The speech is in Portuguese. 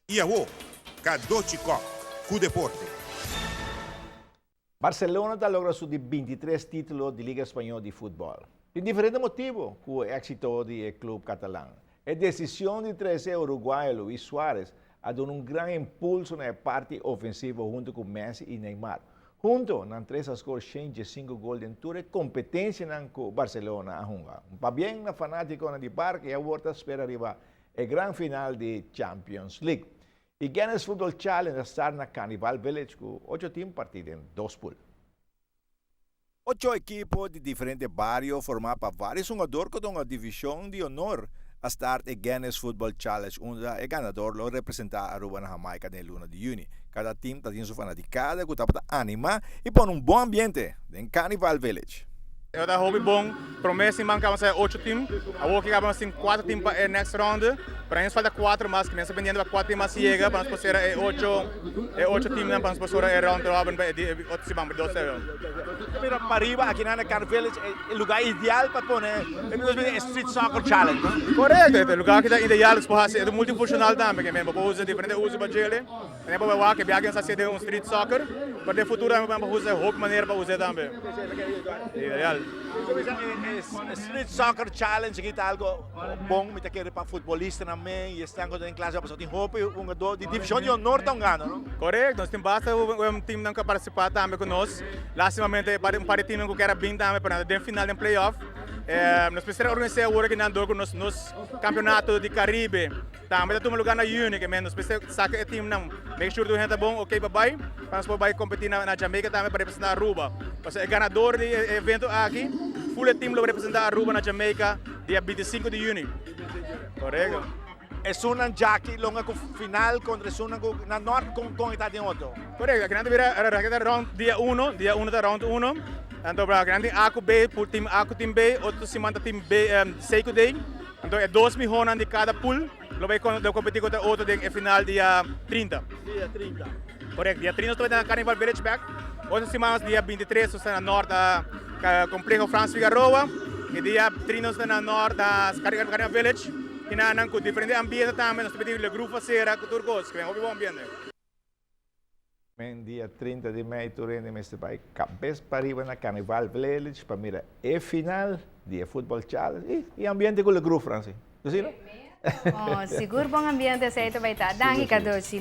Iaô, Cadochicó, cu deporte. Barcelona está logrando sus 23 títulos de Liga Española de Fútbol. Por diferentes motivos, con el éxito del club catalán. La decisión de traer a Uruguay Luis Suárez ha dado un gran impulso en la parte ofensiva junto con Messi y Neymar. Junto, han tres score 5 gols en toda competencia con Barcelona a jugar. Para bien, la fanático de Parque, ya vuelta espera arriba el gran final de Champions League. Y Guinness Football Challenge está en Carnival Village con 8 teams partidos en 2 pools. 8 equipos de diferentes barrios formados por varios jugadores con una división de honor a estar el Guinness Football Challenge, donde el ganador lo representa a Aruba en Jamaica en el 1 de junio. Cada team tiene su fanaticada, que está anima y pone un buen ambiente en Carnival Village. Eu da hobby bom, promessa em bancar 8 times, a outra que acaba 4 times para a next round, para nós falta 4 mas que nós dependendo para 4 times chega para nós passar 8 times para nós passar round robin para 8 times para 12. Mira para arriba, aqui na Carnival Village, é o lugar ideal para poner o Street Soccer Challenge, não? Correto, é o lugar que é ideal para fazer, é multifuncional também, que mesmo para usar diferentes usos para ele, e para ver que viagem a ser um street soccer, para o futuro para usar outra maneira para usar também. Ideal. Street Soccer Challenge aqui está algo bom, me quer para futbolista também, e estão em classe para tem roupa, de divisão de honor tão ganhando, não? Correto, nós temos basta um time que participar também conosco, lastimamente para um time que quer vir também para o final do playoff. Nós precisamos organizar agora que nós damos nos campeonato de Caribe, também temos lugar na Uni, que nós precisamos sacar o time não, make sure que a gente bom, ok, bye, para nós poder competir na Jamaica também para representar Aruba. O ganador do evento aqui, full team lo representar Aruba na Jamaica dia 25 de junho. Correto. É uma Jackie longa com final contra uma na norte com está de outro. Correto, aqui nós vira round dia 1 da round 1. Então, para grande A B, por time A time B, outro semana time B, Seiko Day. Então, é 2 milhões de cada pool. Lo vai competir contra outro no final dia 30. Dia 30. Correto, dia 30 estou na Carnival Village back. Outra semana, dia 23, estou na norte da Complexo France Figueroa. E dia 30 estou na norte da Carnival Village. E na com diferente ambiente também, nós temos o grupo fazer com turcos, que é um bom ambiente. En dia 30 de maio, Turene Mestre Pai, cabeça para arriba na Carnival Village, para mirar a final de Football Challenge e ambiente com o grupo francês. Não? Oh, seguro bom ambiente, certo vai estar. Danke, Cadoci.